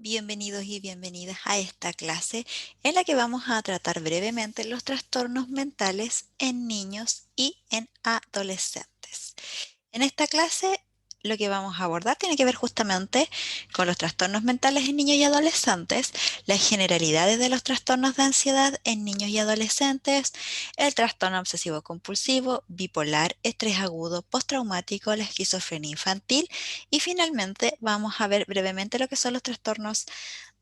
Bienvenidos y bienvenidas a esta clase en la que vamos a tratar brevemente los trastornos mentales en niños y en adolescentes. En esta clase lo que vamos a abordar tiene que ver justamente con los trastornos mentales en niños y adolescentes, las generalidades de los trastornos de ansiedad en niños y adolescentes, el trastorno obsesivo compulsivo, bipolar, estrés agudo, postraumático, la esquizofrenia infantil y finalmente vamos a ver brevemente lo que son los trastornos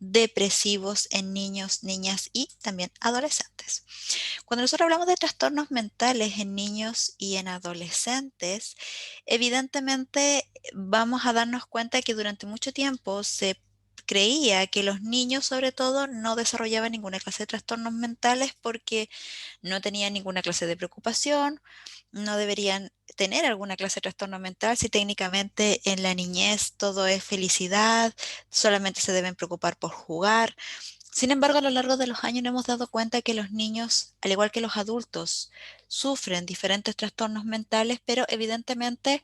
depresivos en niños, niñas y también adolescentes. Cuando nosotros hablamos de trastornos mentales en niños y en adolescentes, evidentemente vamos a darnos cuenta que durante mucho tiempo se creía que los niños sobre todo no desarrollaban ninguna clase de trastornos mentales porque no tenían ninguna clase de preocupación, no deberían tener alguna clase de trastorno mental si técnicamente en la niñez todo es felicidad, solamente se deben preocupar por jugar. Sin embargo, a lo largo de los años nos hemos dado cuenta que los niños, al igual que los adultos, sufren diferentes trastornos mentales, pero evidentemente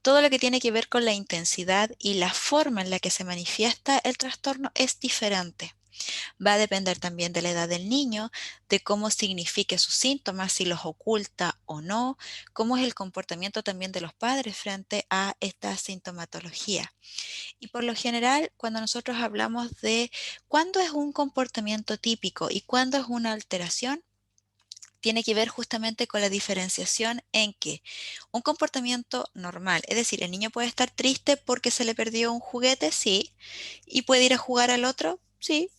todo lo que tiene que ver con la intensidad y la forma en la que se manifiesta el trastorno es diferente. Va a depender también de la edad del niño, de cómo signifique sus síntomas, si los oculta o no, cómo es el comportamiento también de los padres frente a esta sintomatología. Y por lo general, cuando nosotros hablamos de cuándo es un comportamiento típico y cuándo es una alteración, tiene que ver justamente con la diferenciación en que un comportamiento normal, es decir, el niño puede estar triste porque se le perdió un juguete, sí, y puede ir a jugar al otro, sí,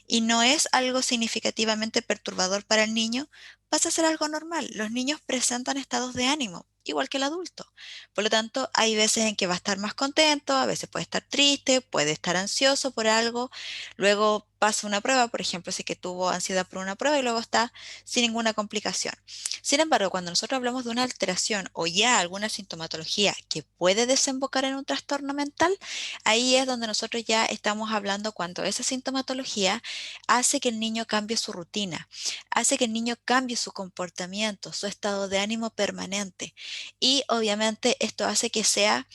y no es algo significativamente perturbador para el niño, pasa a ser algo normal. Los niños presentan estados de ánimo, igual que el adulto. Por lo tanto, hay veces en que va a estar más contento, a veces puede estar triste, puede estar ansioso por algo, luego pasa una prueba, por ejemplo, si que tuvo ansiedad por una prueba y luego está sin ninguna complicación. Sin embargo, cuando nosotros hablamos de una alteración o ya alguna sintomatología que puede desembocar en un trastorno mental, ahí es donde nosotros ya estamos hablando cuando esa sintomatología hace que el niño cambie su rutina, hace que el niño cambie su comportamiento, su estado de ánimo permanente. Y obviamente esto hace que sea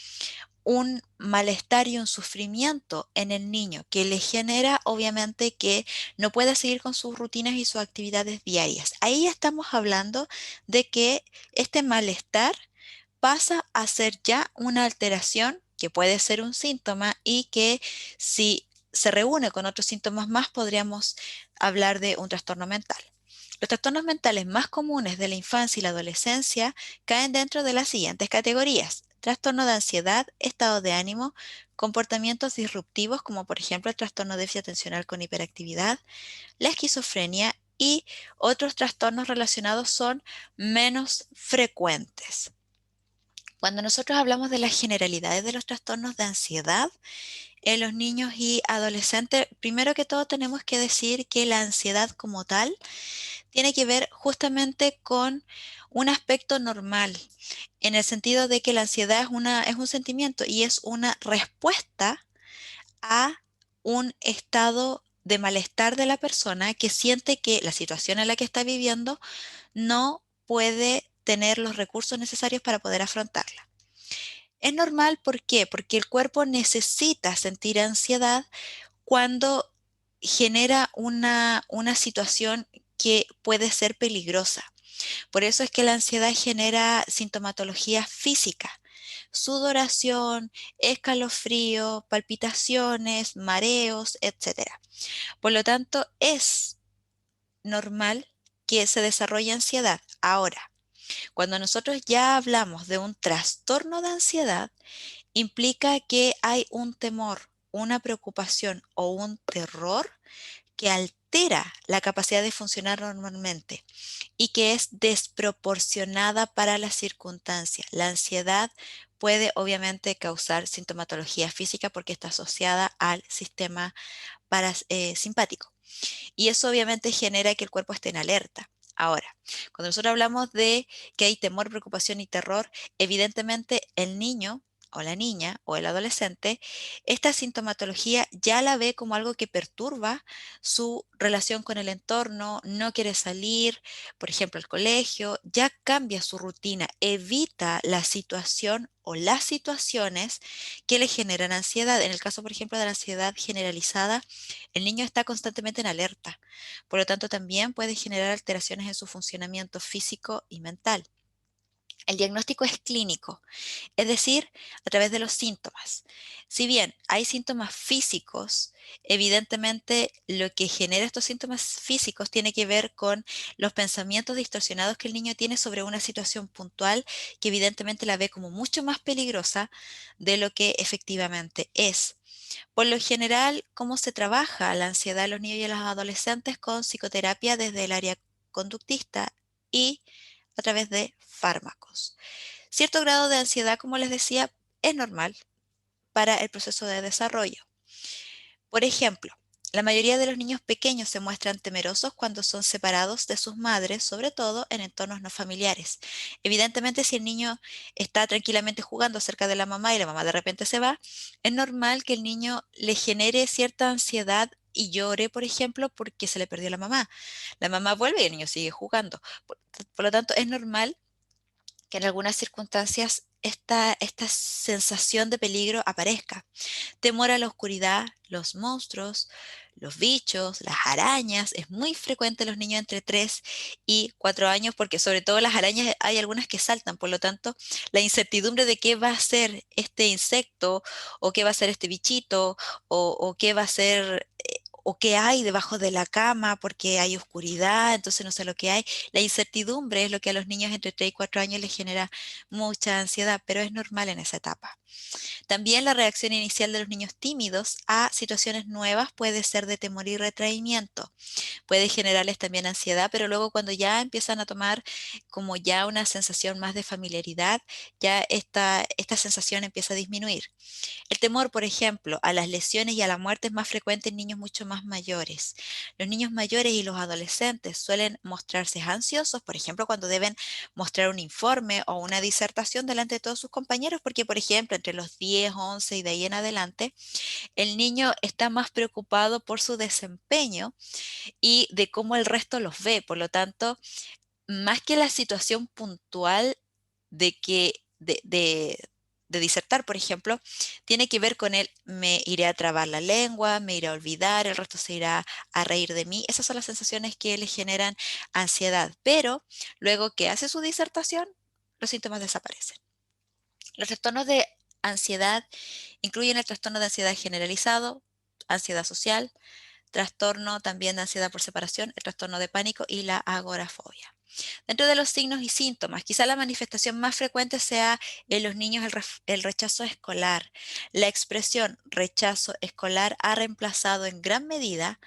un malestar y un sufrimiento en el niño que le genera obviamente que no pueda seguir con sus rutinas y sus actividades diarias. Ahí estamos hablando de que este malestar pasa a ser ya una alteración que puede ser un síntoma y que si se reúne con otros síntomas más podríamos hablar de un trastorno mental. Los trastornos mentales más comunes de la infancia y la adolescencia caen dentro de las siguientes categorías: trastorno de ansiedad, estado de ánimo, comportamientos disruptivos como por ejemplo el trastorno de déficit atencional con hiperactividad, la esquizofrenia y otros trastornos relacionados son menos frecuentes. Cuando nosotros hablamos de las generalidades de los trastornos de ansiedad en los niños y adolescentes, primero que todo tenemos que decir que la ansiedad como tal tiene que ver justamente con un aspecto normal, en el sentido de que la ansiedad es un sentimiento y es una respuesta a un estado de malestar de la persona que siente que la situación en la que está viviendo no puede tener los recursos necesarios para poder afrontarla. Es normal, ¿por qué? Porque el cuerpo necesita sentir ansiedad cuando genera una situación que puede ser peligrosa. Por eso es que la ansiedad genera sintomatología física, sudoración, escalofrío, palpitaciones, mareos, etcétera. Por lo tanto, es normal que se desarrolle ansiedad. Ahora, cuando nosotros ya hablamos de un trastorno de ansiedad, implica que hay un temor, una preocupación o un terror que altera la capacidad de funcionar normalmente y que es desproporcionada para la circunstancia. La ansiedad puede obviamente causar sintomatología física porque está asociada al sistema simpático. Y eso obviamente genera que el cuerpo esté en alerta. Ahora, cuando nosotros hablamos de que hay temor, preocupación y terror, evidentemente el niño o la niña o el adolescente, esta sintomatología ya la ve como algo que perturba su relación con el entorno, no quiere salir, por ejemplo, al colegio, ya cambia su rutina, evita la situación o las situaciones que le generan ansiedad. En el caso, por ejemplo, de la ansiedad generalizada, el niño está constantemente en alerta, por lo tanto, también puede generar alteraciones en su funcionamiento físico y mental. El diagnóstico es clínico, es decir, a través de los síntomas. Si bien hay síntomas físicos, evidentemente lo que genera estos síntomas físicos tiene que ver con los pensamientos distorsionados que el niño tiene sobre una situación puntual que evidentemente la ve como mucho más peligrosa de lo que efectivamente es. Por lo general, ¿cómo se trabaja la ansiedad en los niños y en los adolescentes? Con psicoterapia desde el área conductista y a través de fármacos. Cierto grado de ansiedad, como les decía, es normal para el proceso de desarrollo. Por ejemplo, la mayoría de los niños pequeños se muestran temerosos cuando son separados de sus madres, sobre todo en entornos no familiares. Evidentemente, si el niño está tranquilamente jugando cerca de la mamá y la mamá de repente se va, es normal que el niño le genere cierta ansiedad y llore, por ejemplo, porque se le perdió la mamá. La mamá vuelve y el niño sigue jugando. Por lo tanto, es normal que en algunas circunstancias esta sensación de peligro aparezca. Temor a la oscuridad, los monstruos, los bichos, las arañas. Es muy frecuente en los niños entre 3 y 4 años porque sobre todo las arañas hay algunas que saltan, por lo tanto la incertidumbre de qué va a ser este insecto o qué va a ser este bichito o qué va a ser o qué hay debajo de la cama porque hay oscuridad, entonces no sé lo que hay. La incertidumbre es lo que a los niños entre 3 y 4 años les genera mucha ansiedad, pero es normal en esa etapa. También la reacción inicial de los niños tímidos a situaciones nuevas puede ser de temor y retraimiento. Puede generarles también ansiedad, pero luego cuando ya empiezan a tomar como ya una sensación más de familiaridad, ya esta sensación empieza a disminuir. El temor, por ejemplo, a las lesiones y a la muerte es más frecuente en niños mucho más mayores. Los niños mayores y los adolescentes suelen mostrarse ansiosos, por ejemplo, cuando deben mostrar un informe o una disertación delante de todos sus compañeros, porque, por ejemplo, entre los 10, 11 y de ahí en adelante, el niño está más preocupado por su desempeño y de cómo el resto los ve. Por lo tanto, más que la situación puntual de que de disertar, por ejemplo, tiene que ver con el me iré a trabar la lengua, me iré a olvidar, el resto se irá a reír de mí. Esas son las sensaciones que le generan ansiedad. Pero luego que hace su disertación, los síntomas desaparecen. Los trastornos de ansiedad incluyen el trastorno de ansiedad generalizado, ansiedad social, trastorno también de ansiedad por separación, el trastorno de pánico y la agorafobia. Dentro de los signos y síntomas, quizá la manifestación más frecuente sea en los niños el rechazo escolar. La expresión rechazo escolar ha reemplazado en gran medida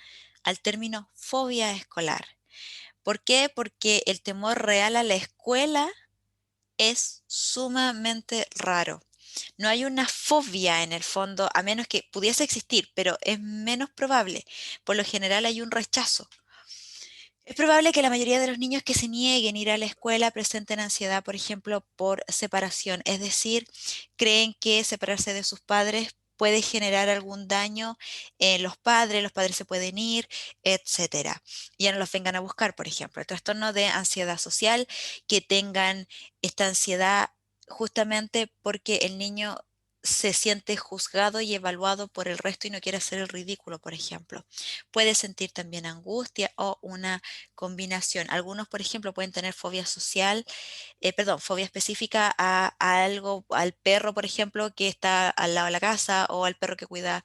al término fobia escolar. ¿Por qué? Porque el temor real a la escuela es sumamente raro. No hay una fobia en el fondo, a menos que pudiese existir, pero es menos probable. Por lo general hay un rechazo. Es probable que la mayoría de los niños que se nieguen a ir a la escuela presenten ansiedad, por ejemplo, por separación, es decir, creen que separarse de sus padres puede generar algún daño en los padres se pueden ir, etcétera. Y ya no los vengan a buscar, por ejemplo. El trastorno de ansiedad social, que tengan esta ansiedad justamente porque el niño se siente juzgado y evaluado por el resto y no quiere hacer el ridículo, por ejemplo. Puede sentir también angustia o una combinación. Algunos, por ejemplo, pueden tener fobia social, perdón, fobia específica a algo, al perro, por ejemplo, que está al lado de la casa o al perro que cuida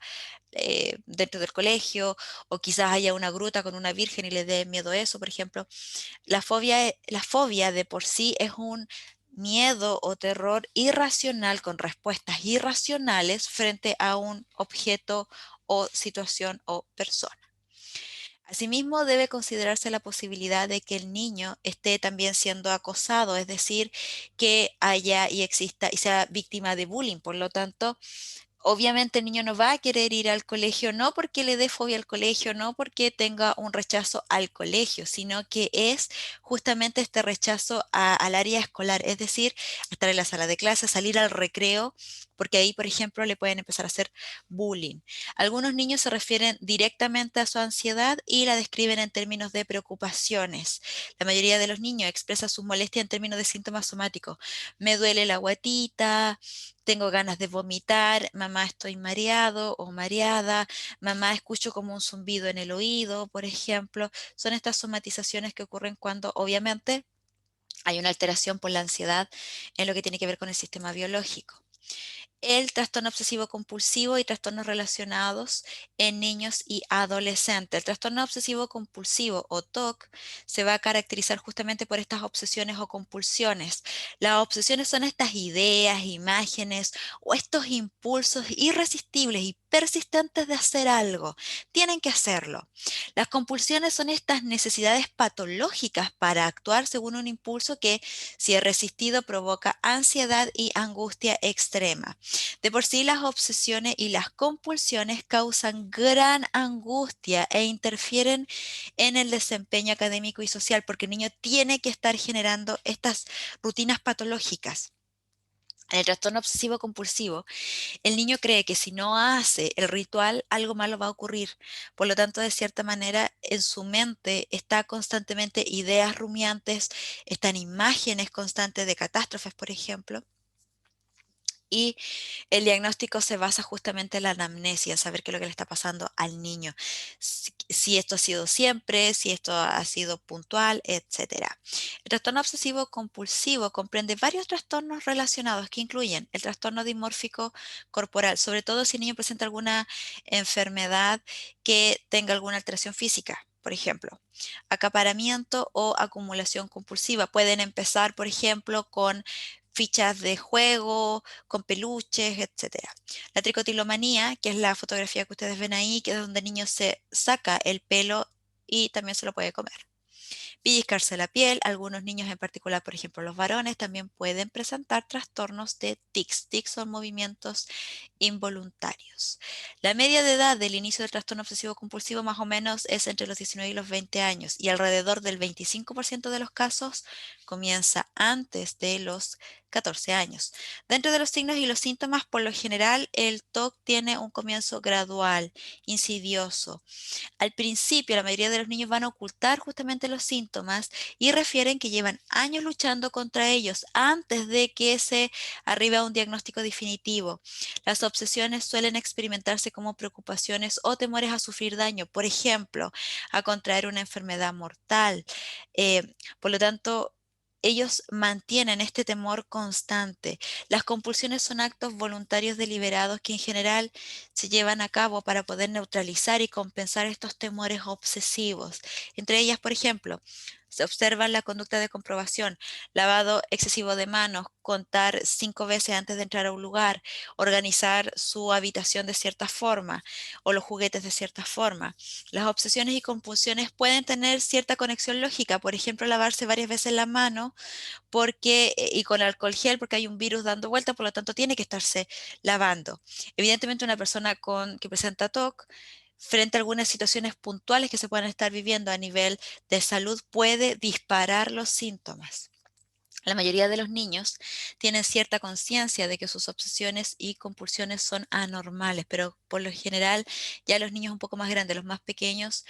dentro del colegio, o quizás haya una gruta con una virgen y le dé miedo a eso, por ejemplo. La fobia de por sí es un miedo o terror irracional con respuestas irracionales frente a un objeto o situación o persona. Asimismo, debe considerarse la posibilidad de que el niño esté también siendo acosado, es decir, que haya y exista y sea víctima de bullying. Por lo tanto, obviamente el niño no va a querer ir al colegio, no porque le dé fobia al colegio, no porque tenga un rechazo al colegio, sino que es justamente este rechazo al área escolar, es decir, estar en la sala de clase, salir al recreo porque ahí, por ejemplo, le pueden empezar a hacer bullying. Algunos niños se refieren directamente a su ansiedad y la describen en términos de preocupaciones. La mayoría de los niños expresa sus molestias en términos de síntomas somáticos. Me duele la guatita, tengo ganas de vomitar, mamá estoy mareado o mareada, mamá escucho como un zumbido en el oído, por ejemplo. Son estas somatizaciones que ocurren cuando obviamente hay una alteración por la ansiedad en lo que tiene que ver con el sistema biológico. El trastorno obsesivo compulsivo y trastornos relacionados en niños y adolescentes. El trastorno obsesivo compulsivo o TOC se va a caracterizar justamente por estas obsesiones o compulsiones. Las obsesiones son estas ideas, imágenes o estos impulsos irresistibles y persistentes de hacer algo. Tienen que hacerlo. Las compulsiones son estas necesidades patológicas para actuar según un impulso que, si es resistido, provoca ansiedad y angustia extrema. De por sí, las obsesiones y las compulsiones causan gran angustia e interfieren en el desempeño académico y social, porque el niño tiene que estar generando estas rutinas patológicas. En el trastorno obsesivo compulsivo, el niño cree que si no hace el ritual, algo malo va a ocurrir. Por lo tanto, de cierta manera, en su mente está constantemente ideas rumiantes, están imágenes constantes de catástrofes, por ejemplo. Y el diagnóstico se basa justamente en la anamnesia, saber qué es lo que le está pasando al niño, si esto ha sido siempre, si esto ha sido puntual, etcétera. El trastorno obsesivo compulsivo comprende varios trastornos relacionados que incluyen el trastorno dimórfico corporal, sobre todo si el niño presenta alguna enfermedad que tenga alguna alteración física. Por ejemplo, acaparamiento o acumulación compulsiva. Pueden empezar, por ejemplo, con fichas de juego, con peluches, etcétera. La tricotilomanía, que es la fotografía que ustedes ven ahí, que es donde el niño se saca el pelo y también se lo puede comer. Pellizcarse la piel, algunos niños en particular, por ejemplo los varones, también pueden presentar trastornos de tics. Tics son movimientos involuntarios. La media de edad del inicio del trastorno obsesivo compulsivo más o menos es entre los 19 y los 20 años y alrededor del 25% de los casos comienza antes de los 14 años. Dentro de los signos y los síntomas, por lo general, el TOC tiene un comienzo gradual, insidioso. Al principio, la mayoría de los niños van a ocultar justamente los síntomas y refieren que llevan años luchando contra ellos antes de que se arribe a un diagnóstico definitivo. Las obsesiones suelen experimentarse como preocupaciones o temores a sufrir daño, por ejemplo, a contraer una enfermedad mortal. Por lo tanto, ellos mantienen este temor constante. Las compulsiones son actos voluntarios deliberados que en general se llevan a cabo para poder neutralizar y compensar estos temores obsesivos. Entre ellas, por ejemplo, se observa la conducta de comprobación, lavado excesivo de manos, contar 5 veces antes de entrar a un lugar, organizar su habitación de cierta forma o los juguetes de cierta forma. Las obsesiones y compulsiones pueden tener cierta conexión lógica, por ejemplo, lavarse varias veces la mano porque, y con alcohol gel porque hay un virus dando vuelta, por lo tanto tiene que estarse lavando. Evidentemente una persona que presenta TOC frente a algunas situaciones puntuales que se puedan estar viviendo a nivel de salud puede disparar los síntomas. La mayoría de los niños tienen cierta conciencia de que sus obsesiones y compulsiones son anormales, pero por lo general ya los niños un poco más grandes, los más pequeños,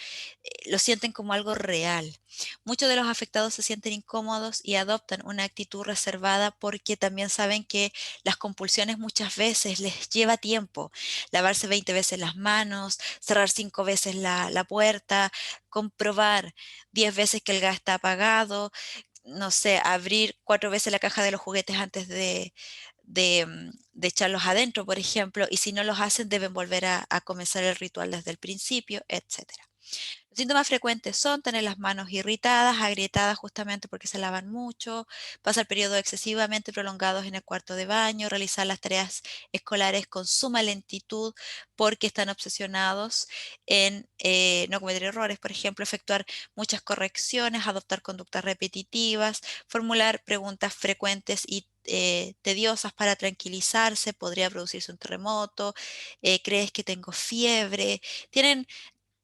lo sienten como algo real. Muchos de los afectados se sienten incómodos y adoptan una actitud reservada porque también saben que las compulsiones muchas veces les lleva tiempo. Lavarse 20 veces las manos, cerrar 5 veces la puerta, comprobar 10 veces que el gas está apagado, no sé, abrir 4 veces la caja de los juguetes antes de echarlos adentro, por ejemplo, y si no los hacen, deben volver a comenzar el ritual desde el principio, etcétera. Los síntomas frecuentes son tener las manos irritadas, agrietadas justamente porque se lavan mucho, pasar periodos excesivamente prolongados en el cuarto de baño, realizar las tareas escolares con suma lentitud porque están obsesionados en no cometer errores, por ejemplo, efectuar muchas correcciones, adoptar conductas repetitivas, formular preguntas frecuentes y tediosas para tranquilizarse, podría producirse un terremoto, crees que tengo fiebre, tienen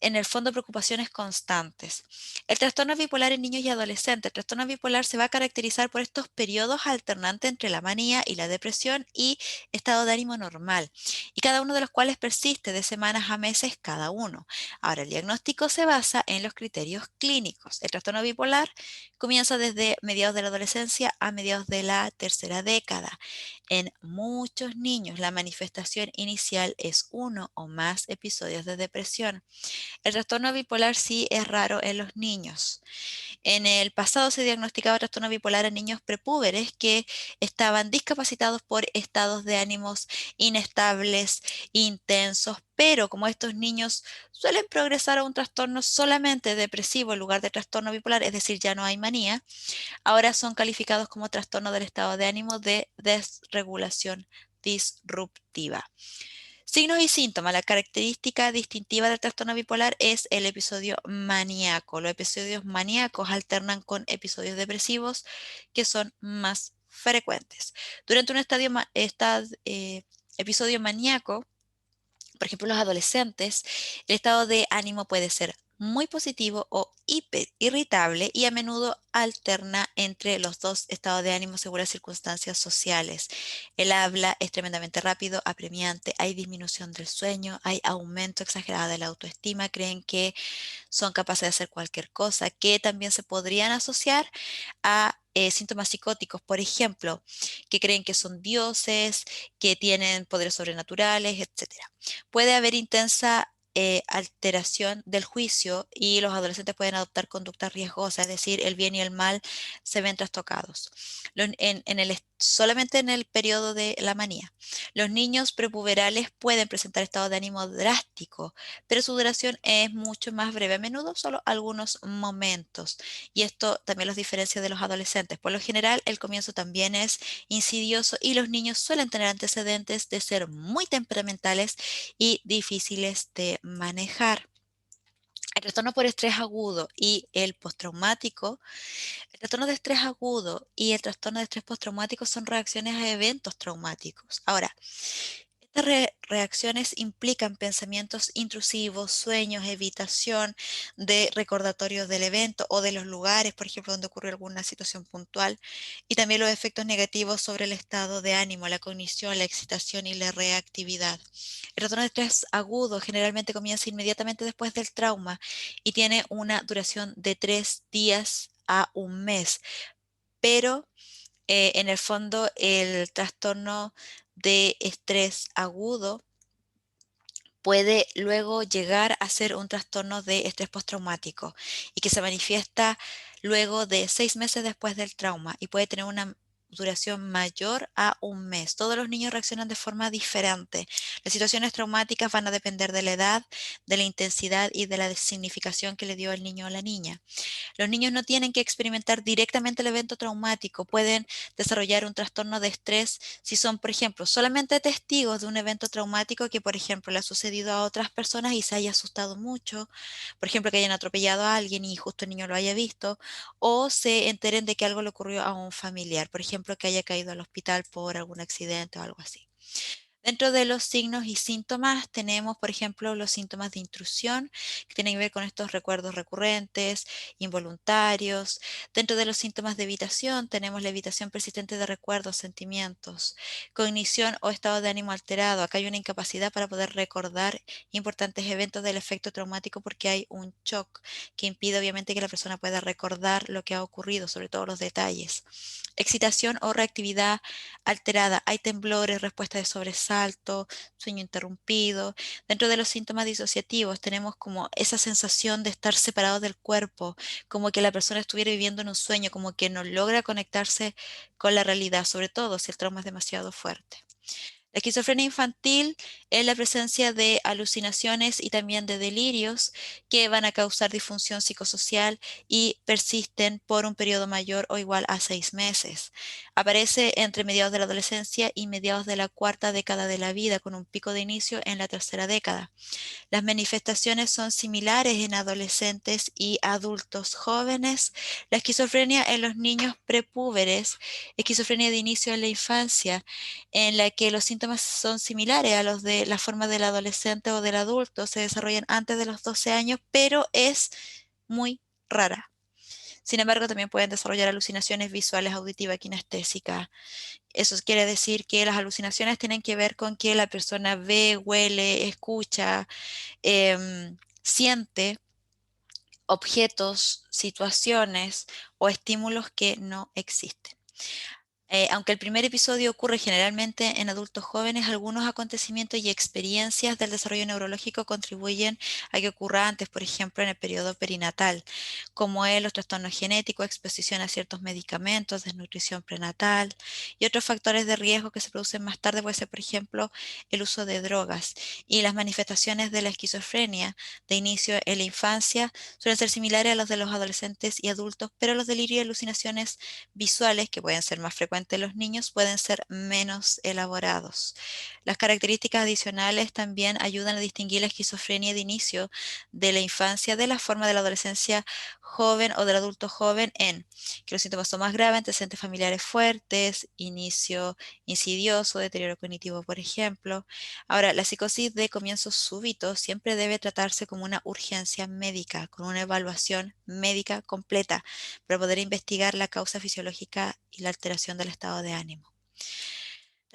en el fondo preocupaciones constantes. El trastorno bipolar en niños y adolescentes. El trastorno bipolar se va a caracterizar por estos periodos alternantes entre la manía y la depresión y estado de ánimo normal, y cada uno de los cuales persiste de semanas a meses cada uno. Ahora, el diagnóstico se basa en los criterios clínicos. El trastorno bipolar comienza desde mediados de la adolescencia a mediados de la tercera década. En muchos niños, la manifestación inicial es uno o más episodios de depresión. El trastorno bipolar sí es raro en los niños. En el pasado se diagnosticaba trastorno bipolar en niños prepúberes que estaban discapacitados por estados de ánimos inestables, intensos, pero como estos niños suelen progresar a un trastorno solamente depresivo en lugar de trastorno bipolar, es decir, ya no hay manía, ahora son calificados como trastorno del estado de ánimo de desregulación disruptiva. Signos y síntomas. La característica distintiva del trastorno bipolar es el episodio maníaco. Los episodios maníacos alternan con episodios depresivos que son más frecuentes. Durante un episodio maníaco, por ejemplo, los adolescentes, el estado de ánimo puede ser muy positivo o hiper irritable y a menudo alterna entre los dos estados de ánimo según las circunstancias sociales. El habla es tremendamente rápido, apremiante, hay disminución del sueño, hay aumento exagerado de la autoestima, creen que son capaces de hacer cualquier cosa, que también se podrían asociar a síntomas psicóticos, por ejemplo, que creen que son dioses, que tienen poderes sobrenaturales, etcétera. Puede haber intensa alteración del juicio y los adolescentes pueden adoptar conductas riesgosas, es decir, el bien y el mal se ven trastocados. Solamente en el periodo de la manía. Los niños prepuberales pueden presentar estados de ánimo drásticos, pero su duración es mucho más breve, a menudo solo algunos momentos. Y esto también los diferencia de los adolescentes. Por lo general, el comienzo también es insidioso y los niños suelen tener antecedentes de ser muy temperamentales y difíciles de manejar. El trastorno por estrés agudo y el postraumático, el trastorno de estrés agudo y el trastorno de estrés postraumático son reacciones a eventos traumáticos. Ahora, estas reacciones implican pensamientos intrusivos, sueños, evitación de recordatorios del evento o de los lugares, por ejemplo, donde ocurrió alguna situación puntual, y también los efectos negativos sobre el estado de ánimo, la cognición, la excitación y la reactividad. El trastorno de estrés agudo generalmente comienza inmediatamente después del trauma y tiene una duración de 3 días a un mes, pero en el fondo el trastorno de estrés agudo puede luego llegar a ser un trastorno de estrés postraumático y que se manifiesta luego de 6 meses después del trauma y puede tener una duración mayor a un mes. Todos los niños reaccionan de forma diferente. Las situaciones traumáticas van a depender de la edad, de la intensidad y de la significación que le dio el niño o la niña. Los niños no tienen que experimentar directamente el evento traumático, pueden desarrollar un trastorno de estrés si son, por ejemplo, solamente testigos de un evento traumático que, por ejemplo, le ha sucedido a otras personas y se haya asustado mucho, por ejemplo, que hayan atropellado a alguien y justo el niño lo haya visto, o se enteren de que algo le ocurrió a un familiar, por ejemplo, que haya caído al hospital por algún accidente o algo así. Dentro de los signos y síntomas tenemos, por ejemplo, los síntomas de intrusión, que tienen que ver con estos recuerdos recurrentes, involuntarios. Dentro de los síntomas de evitación tenemos la evitación persistente de recuerdos, sentimientos, cognición o estado de ánimo alterado. Acá hay una incapacidad para poder recordar importantes eventos del efecto traumático porque hay un shock que impide obviamente que la persona pueda recordar lo que ha ocurrido, sobre todo los detalles. Excitación o reactividad alterada. Hay temblores, respuesta de sobresalto, sueño interrumpido. Dentro de los síntomas disociativos tenemos como esa sensación de estar separado del cuerpo, como que la persona estuviera viviendo en un sueño, como que no logra conectarse con la realidad, sobre todo si el trauma es demasiado fuerte. La esquizofrenia infantil es la presencia de alucinaciones y también de delirios que van a causar disfunción psicosocial y persisten por un periodo mayor o igual a 6 meses. Aparece entre mediados de la adolescencia y mediados de la cuarta década de la vida, con un pico de inicio en la tercera década. Las manifestaciones son similares en adolescentes y adultos jóvenes. La esquizofrenia en los niños prepúberes, esquizofrenia de inicio en la infancia, en la que los síntomas síntomas son similares a los de la forma del adolescente o del adulto, se desarrollan antes de los 12 años, pero es muy rara. Sin embargo, también pueden desarrollar alucinaciones visuales, auditivas, kinestésicas. Eso quiere decir que las alucinaciones tienen que ver con que la persona ve, huele, escucha, siente objetos, situaciones o estímulos que no existen. Aunque el primer episodio ocurre generalmente en adultos jóvenes, algunos acontecimientos y experiencias del desarrollo neurológico contribuyen a que ocurra antes, por ejemplo, en el periodo perinatal, como es los trastornos genéticos, exposición a ciertos medicamentos, desnutrición prenatal y otros factores de riesgo que se producen más tarde, puede ser, por ejemplo, el uso de drogas. Y las manifestaciones de la esquizofrenia de inicio en la infancia suelen ser similares a los de los adolescentes y adultos, pero los delirios y alucinaciones visuales, que pueden ser más frecuentes en los niños, pueden ser menos elaborados. Las características adicionales también ayudan a distinguir la esquizofrenia de inicio de la infancia de la forma de la adolescencia joven o del adulto joven en que los síntomas son más graves, antecedentes familiares fuertes, inicio insidioso, deterioro cognitivo, por ejemplo. Ahora, la psicosis de comienzos súbitos siempre debe tratarse como una urgencia médica, con una evaluación médica completa para poder investigar la causa fisiológica y la alteración del estado de ánimo.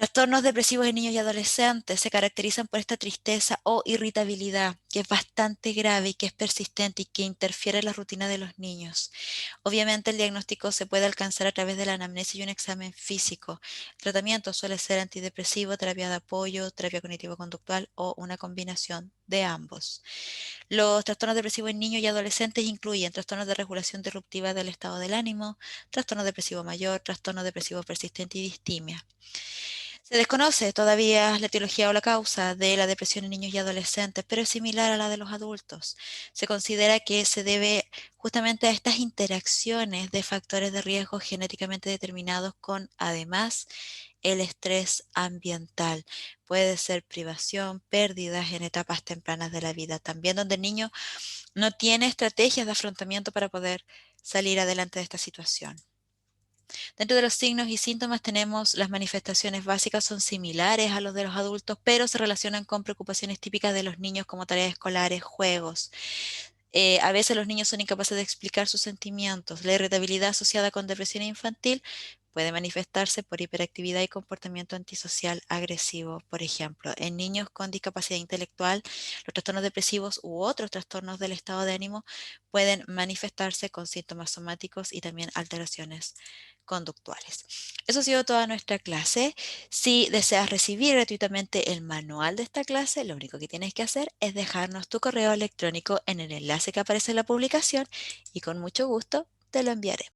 Trastornos depresivos en niños y adolescentes se caracterizan por esta tristeza o irritabilidad que es bastante grave y que es persistente y que interfiere en la rutina de los niños. Obviamente el diagnóstico se puede alcanzar a través de la anamnesis y un examen físico. El tratamiento suele ser antidepresivo, terapia de apoyo, terapia cognitivo-conductual o una combinación de ambos. Los trastornos depresivos en niños y adolescentes incluyen trastornos de regulación disruptiva del estado del ánimo, trastorno depresivo mayor, trastorno depresivo persistente y distimia. Se desconoce todavía la etiología o la causa de la depresión en niños y adolescentes, pero es similar a la de los adultos. Se considera que se debe justamente a estas interacciones de factores de riesgo genéticamente determinados con, además, el estrés ambiental. Puede ser privación, pérdidas en etapas tempranas de la vida, también donde el niño no tiene estrategias de afrontamiento para poder salir adelante de esta situación. Dentro de los signos y síntomas tenemos las manifestaciones básicas son similares a los de los adultos, pero se relacionan con preocupaciones típicas de los niños como tareas escolares, juegos. A veces los niños son incapaces de explicar sus sentimientos. La irritabilidad asociada con depresión infantil puede manifestarse por hiperactividad y comportamiento antisocial agresivo. Por ejemplo, en niños con discapacidad intelectual, los trastornos depresivos u otros trastornos del estado de ánimo pueden manifestarse con síntomas somáticos y también alteraciones conductuales. Eso ha sido toda nuestra clase. Si deseas recibir gratuitamente el manual de esta clase, lo único que tienes que hacer es dejarnos tu correo electrónico en el enlace que aparece en la publicación y con mucho gusto te lo enviaré.